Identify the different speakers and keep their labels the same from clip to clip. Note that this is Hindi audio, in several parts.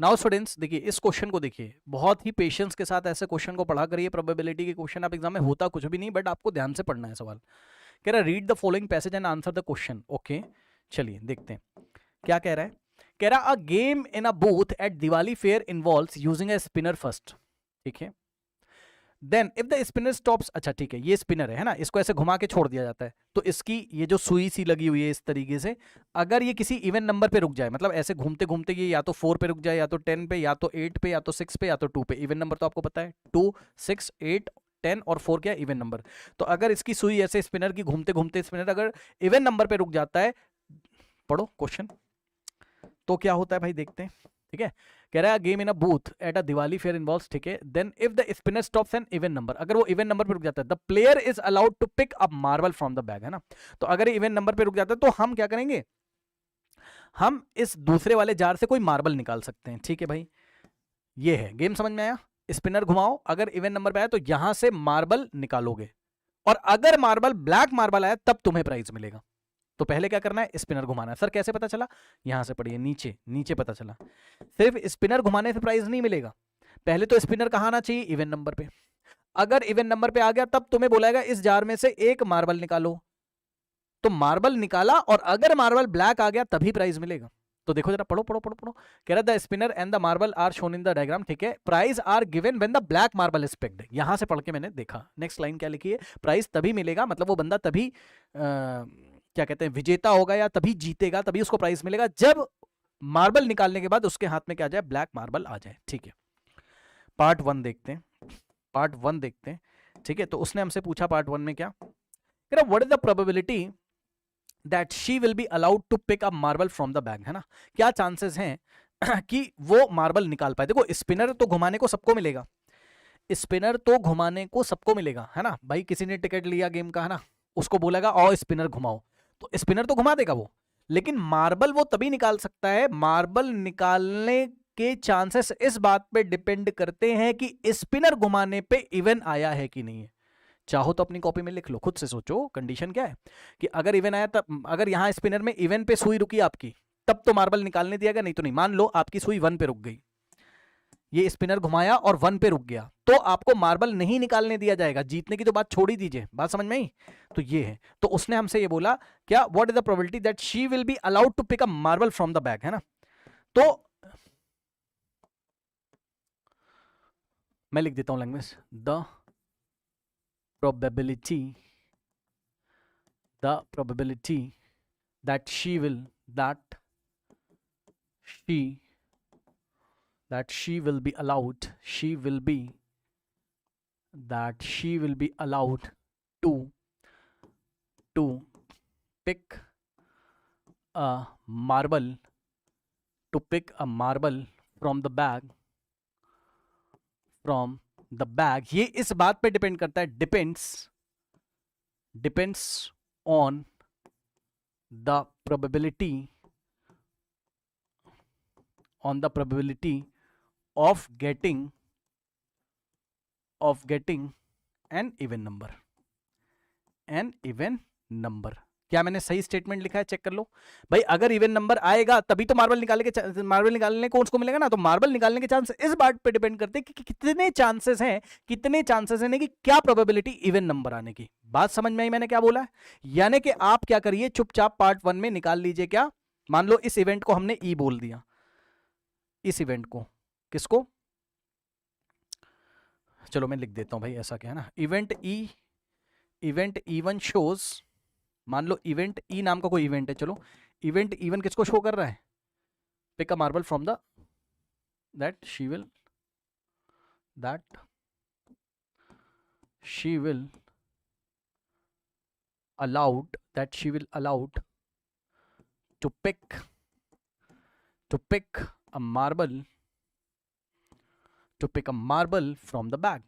Speaker 1: नाउ स्टूडेंट्स देखिए इस क्वेश्चन को, देखिए बहुत ही पेशेंस के साथ ऐसे क्वेश्चन को पढ़ा करिए। प्रोबेबिलिटी के क्वेश्चन आप एग्जाम में होता कुछ भी नहीं, बट आपको ध्यान से पढ़ना है सवाल। कह रहा है read the following passage and answer the question. Okay चलिए देखते हैं क्या कह रहा है। कह रहा a game in a booth at Diwali fair involves using a spinner first. ठीक है, then if the spinner stops, अच्छा ठीक है ये स्पिनर है ना, इसको ऐसे घुमा के छोड़ दिया जाता है, तो इसकी ये जो सुई सी लगी हुई है इस तरीके से, अगर ये किसी इवन नंबर पे रुक जाए, मतलब ऐसे घूमते घूमते ये या तो 4 पे रुक जाए, या तो 10 पे, या तो 8 पे, या तो 6 पे, या तो 2 पे। इवन नंबर तो आपको पता है 2 6 8 10 और 4 क्या इवन नंबर। तो अगर इसकी सुई ऐसे स्पिनर की घूमते घूमते स्पिनर अगर इवन नंबर पे रुक जाता है, पढ़ो क्वेश्चन, तो क्या होता है भाई देखते हैं। ठीक है, कह रहा है game in a booth at a Diwali fair involves, ठीक है, then if the spinner stops an even number, अगर वो इवन नंबर पे रुक जाता है, the player is allowed to pick up marble from the bag, है ना। तो अगर इवन नंबर पे रुक जाता है तो हम क्या करेंगे, हम इस दूसरे वाले जार से कोई मार्बल निकाल सकते हैं। ठीक है भाई, ये है गेम, समझ में आया। स्पिनर घुमाओ, अगर इवन नंबर पे आया तो यहां से मार्बल निकालोगे, और अगर मार्बल ब्लैक मार्बल आया तब तुम्हें प्राइज मिलेगा। तो पहले क्या करना है, स्पिनर घुमाना है। सर कैसे पता चला, यहां से पढ़िए, नीचे नीचे पता चला। सिर्फ स्पिनर घुमाने से प्राइज नहीं मिलेगा, पहले तो स्पिनर कहाँ आना चाहिए, इवन नंबर पे। अगर इवन नंबर पे आ गया तब तुम्हें बोलाएगा इस जार में से एक मार्बल निकालो, तो मार्बल निकाला, और अगर मार्बल ब्लैक आ गया तभी प्राइज मिलेगा। तो देखो जरा, पढ़ो पढ़ो पढ़ो पढ़ो। कह रहा the spinner and the marble are shown in the diagram, ठीक है, prize are given when the black marble is picked. यहां से पढ़ के मैंने देखा, नेक्स्ट लाइन क्या लिखी है, प्राइज तभी मिलेगा, मतलब वो बंदा तभी क्या कहते हैं विजेता होगा, या तभी जीतेगा, तभी उसको प्राइज मिलेगा जब मार्बल निकालने के बाद उसके हाथ में क्या जाए, ब्लैक मार्बल आ जाए। ठीक है, पार्ट 1 देखते हैं, पार्ट 1 देखते हैं। ठीक है, तो उसने हमसे पूछा पार्ट 1 में क्या, कह रहा what is the probability that she will be allowed to pick up marble from the bag, है ना। क्या चांसेस हैं कि वो मार्बल निकाल पाए। देखो स्पिनर तो घुमाने को सबको मिलेगा, स्पिनर तो घुमाने को सबको मिलेगा, है ना भाई। किसी ने टिकट लिया गेम का, है ना, उसको बोलेगा आओ स्पिनर घुमाओ, तो स्पिनर तो घुमा देगा वो, लेकिन मार्बल वो तभी निकाल सकता है, मार्बल निकालने के चांसेस इस बात पे डिपेंड करते हैं कि स्पिनर घुमाने पे इवन आया है कि नहीं है। चाहो तो अपनी कॉपी में लिख लो, खुद से सोचो कंडीशन क्या है, कि अगर इवन आया तब, अगर यहां स्पिनर में इवन पे सुई रुकी आपकी तब तो मार्बल निकालने दिया गया, नहीं तो नहीं। मान लो आपकी सुई 1 पे रुक गई, ये स्पिनर घुमाया और 1 पे रुक गया, तो आपको मार्बल नहीं निकालने दिया जाएगा, जीतने की तो बात छोड़ ही दीजिए, बात समझ में आई। तो ये है, तो उसने हमसे ये बोला क्या, what is the probability that she will be allowed to pick a marble from the bag, है ना। तो मैं लिख देता हूं language, the probability the probability that she will she that she will be allowed she will be that she will be allowed to pick a marble to pick a marble from the bag from the bag, ये इस बात पे डिपेंड करता है, depends on the probability of getting an even number. क्या मैंने सही स्टेटमेंट लिखा है, चेक कर लो भाई। अगर इवन नंबर आएगा तभी तो मार्बल निकालने को उसको मिलेगा ना। तो मार्बल निकालने के चांस इस बात पे डिपेंड करते हैं कि कितने चांसेस हैं कि क्या प्रोबेबिलिटी इवन नंबर आने की। बात समझ में आई मैंने क्या बोला है। यानी कि आप क्या करिए, चुपचाप पार्ट 1 में निकाल लीजिए। क्या, मान लो इस इवेंट को हमने ई बोल दिया, इस इवेंट को, किसको, चलो मैं लिख देता हूं भाई, ऐसा क्या है ना, इवेंट E1 शोज, मान लो इवेंट ई नाम का कोई इवेंट है, चलो इवेंट E1 किसको शो कर रहा है, pick a marble from the that she will allowed to pick a marble from the bag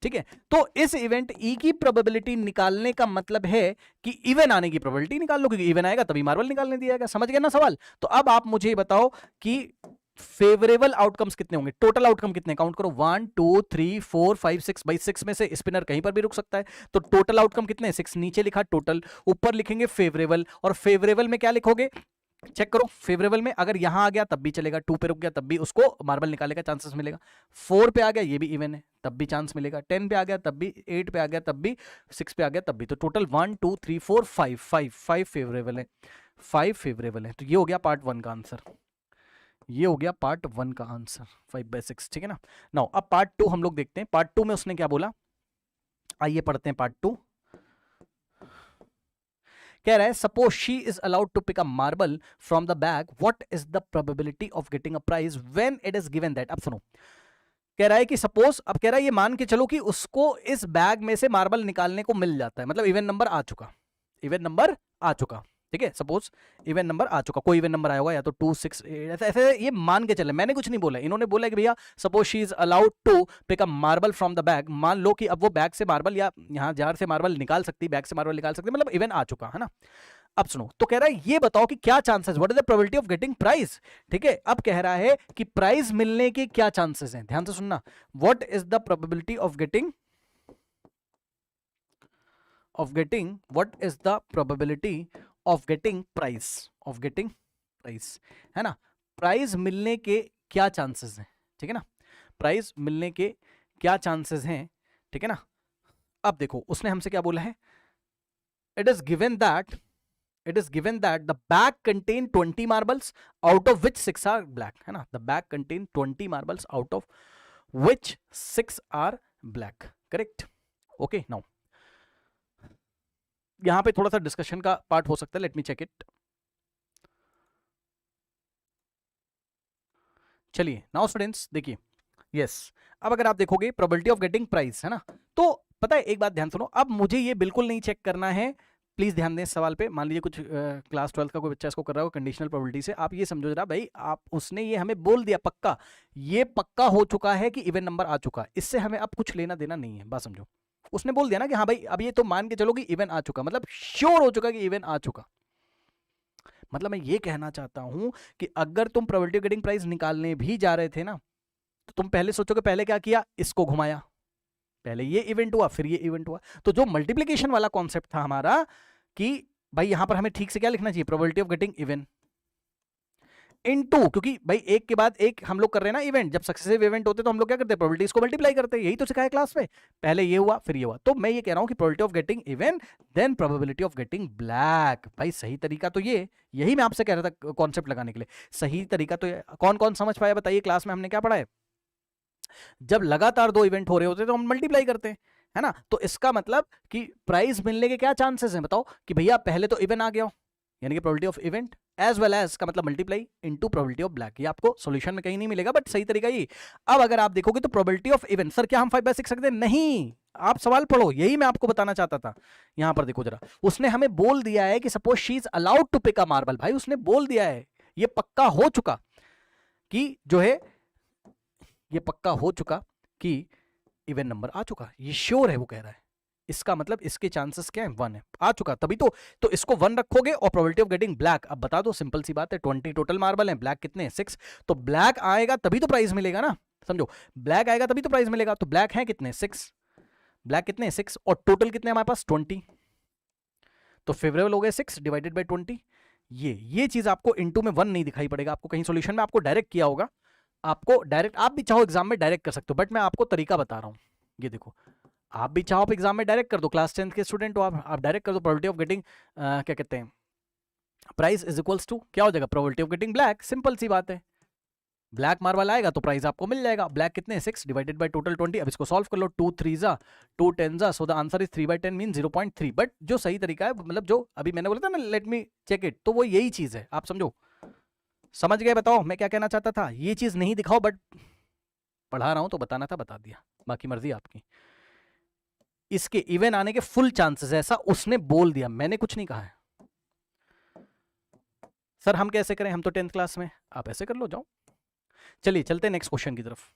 Speaker 1: ठीक है। तो इस इवेंट ई की प्रोबेबिलिटी निकालने का मतलब है कि इवन आने की प्रोबेबिलिटी निकाल लो, क्योंकि इवन आएगा तभी मार्बल निकालने दिया जाएगा। समझ गए ना सवाल। तो अब आप मुझे बताओ कि फेवरेबल आउटकम्स कितने होंगे, टोटल आउटकम कितने, काउंट करो, 1 2 3 4 5 6, भाई 6 में से स्पिनर कहीं पर भी रुक सकता है, तो टोटल आउटकम कितने, 6 नीचे लिखा टोटल, ऊपर लिखेंगे फेवरेबल, और फेवरेबल में क्या लिखोगे, चेक करो फेवरेबल में, अगर यहां आ गया तब भी चलेगा, 2 पे रुक गया तब भी उसको मार्बल निकालने का चांसेस मिलेगा, 4 पे आ गया ये भी इवन है तब भी चांस मिलेगा, 10 पे आ गया तब भी, 8 पे आ गया तब भी, 6 पे आ गया तब भी। तो टोटल 1 2 3 4 5 फेवरेबल है, 5 फेवरेबल है। तो ये हो गया पार्ट 1 का आंसर, ये हो गया पार्ट 1 का आंसर 5/6, ठीक है ना। नाउ अब पार्ट 2 हम लोग देखते हैं, पार्ट 2 में उसने क्या बोला, आइए पढ़ते हैं पार्ट 2। कह रहा है suppose she is allowed to pick a marble from the bag, what is the probability of getting a prize when it is given that. अब सुनो, कह रहा है कि सपोज, अब कह रहा है ये मान के चलो कि उसको इस बैग में से मार्बल निकालने को मिल जाता है, मतलब इवन नंबर आ चुका, इवन नंबर आ चुका, ठीक है। सपोज इवन नंबर आ चुका, कोई इवन नंबर आया होगा या तो 2 6 8, ऐसे ये मान के चले, मैंने कुछ नहीं बोला, इन्होंने बोला कि भैया suppose she is allowed to pick a marble from the bag, मान लो कि अब वो बैग से मार्बल या यहाँ जार से मार्बल निकाल सकती, बैग से मार्बल निकाल सकती, मतलब इवन आ चुका है ना। अब सुनो, तो कह रहा है ये बताओ कि क्या chances, what is the probability of getting prize, ठीक है। अब कह रहा है कि प्राइज मिलने के क्या चांसेस हैं, ध्यान से सुनना, what is the probability of getting what is the probability of getting price, है ना। प्राइज मिलने के क्या चांसेस हैं, ठीक है ना, प्राइज मिलने के क्या चांसेस हैं, ठीक है ना। अब देखो उसने हमसे क्या बोला है, it is given that the bag contain 20 marbles out of which 6 are black, है ना, the bag contain 20 marbles out of which 6 are black, correct, okay। now यहां पे थोड़ा सा डिस्कशन का पार्ट हो सकता है, लेट मी चेक इट। चलिए नाउ स्टूडेंट्स देखिए, यस अब अगर आप देखोगे प्रोबेबिलिटी ऑफ गेटिंग प्राइस, है ना, तो पता है एक बात ध्यान सुनो, अब मुझे ये बिल्कुल नहीं चेक करना है, प्लीज ध्यान दें इस सवाल पे। मान लीजिए कुछ क्लास 12 का कोई बच्चा इसको कर रहा हो कंडीशनल प्रोबेबिलिटी से, आप ये समझो जरा भाई, आप उसने ये हमें बोल दिया पक्का, ये पक्का हो चुका है कि इवन नंबर आ चुका, इससे हमें अब कुछ लेना देना नहीं है, बात समझो। उसने बोल दिया ना कि हाँ भाई अब ये तो मान के चलो कि इवन आ चुका, मतलब श्योर हो चुका कि इवन आ चुका। मतलब मैं ये कहना चाहता हूं कि अगर तुम प्रोबेबिलिटी ऑफ गेटिंग प्राइस निकालने भी जा रहे थे ना, तो तुम पहले सोचोगे पहले क्या किया, इसको घुमाया, पहले ये इवेंट हुआ फिर ये इवेंट हुआ। तो जो मल्टीप्लिकेशन वाला कॉन्सेप्ट था हमारा कि भाई यहां पर हमें ठीक से क्या लिखना चाहिए, probability of getting even into, क्योंकि भाई एक के बाद एक हम लोग कर रहे हैं ना इवेंट, जब सक्सेसिव इवेंट होते तो हम लोग क्या करते हैं, प्रोबेबिलिटीज को मल्टीप्लाई करते हैं, यही तो सिखाया क्लास में, पहले ये हुआ फिर ये हुआ। तो मैं ये कह रहा हूं कि probability of getting even then probability of getting black. भाई सही तरीका तो ये, यही मैं आपसे कह रहा था कॉन्सेप्ट लगाने के लिए, सही तरीका तो कौन कौन समझ पाया बताइए, क्लास में हमने क्या पढ़ा है, जब लगातार 2 इवेंट हो रहे होते तो हम मल्टीप्लाई करते हैं, है ना। तो इसका मतलब कि प्राइस मिलने के क्या चांसेस हैं, बताओ कि भैया पहले तो इवन आ गया, यानी कि probability of event as well as का मतलब multiply into probability of black. ये आपको सॉल्यूशन में कहीं नहीं मिलेगा, बट सही तरीका ये। अब अगर आप देखोगे तो प्रोबेबिलिटी ऑफ इवेंट, सर क्या हम 5/6 सकते हैं, नहीं, आप सवाल पढ़ो, यही मैं आपको बताना चाहता था। यहां पर देखो जरा, उसने हमें बोल दिया है कि suppose she is allowed to pick a marble, भाई उसने बोल दिया है, ये पक्का हो चुका कि जो है, ये पक्का हो चुका कि इवन नंबर आ चुका, ये श्योर है वो कह रहा है, इसका मतलब इसके चांसेस क्या है, 1 है, आ चुका, तभी तो इसको 1 रखोगे और प्रोबेबिलिटी ऑफ गेटिंग ब्लैक, अब बता दो, सिंपल सी बात है, 20 टोटल मार्बल है, ब्लैक कितने हैं, 6, तो ब्लैक आएगा तभी तो प्राइस मिलेगा ना, समझो, ब्लैक आएगा तभी तो प्राइस मिलेगा, तो ब्लैक है कितने, 6, ब्लैक कितने 6, और टोटल कितने हमारे पास 20, तो फेवरेबल हो गए 6 डिवाइडेड बाई 20। ये चीज आपको इनटू में 1 नहीं दिखाई पड़ेगा, आपको कहीं सॉल्यूशन में आपको डायरेक्ट किया होगा, आपको डायरेक्ट, आप भी चाहो एग्जाम में डायरेक्ट कर सकते हो, बट मैं आपको तरीका बता रहा हूं। ये देखो, आप भी चाहो एग्जाम में डायरेक्ट कर दो, क्लास 10 के स्टूडेंट हो आप डायरेक्ट कर दो, प्रोबेबिलिटी ऑफ गेटिंग क्या कहते हैं प्राइस इज इक्वल्स टू क्या हो जाएगा, probability of getting black, simple सी बात है, ब्लैक मार्बल आएगा तो प्राइस आपको मिल जाएगा, ब्लैक कितने 6 डिवाइडेड बाय टोटल 20। अब इसको सॉल्व कर लो, 2 3 जा 2 10 जा, so the answer is 3/10 mean 0.3। But जो सही तरीका है, मतलब जो अभी मैंने बोला था ना, लेट मी चेक इट, तो वो यही चीज है, आप समझो, समझ गए, बताओ मैं क्या कहना चाहता था, ये चीज नहीं दिखाओ, बट पढ़ा रहा हूं तो बताना था बता दिया, बाकी मर्जी आपकी। इसके इवन आने के फुल चांसेस, ऐसा उसने बोल दिया, मैंने कुछ नहीं कहा है। सर हम कैसे करें, हम तो 10th क्लास में, आप ऐसे कर लो, जाओ। चलिए चलते हैं नेक्स्ट क्वेश्चन की तरफ।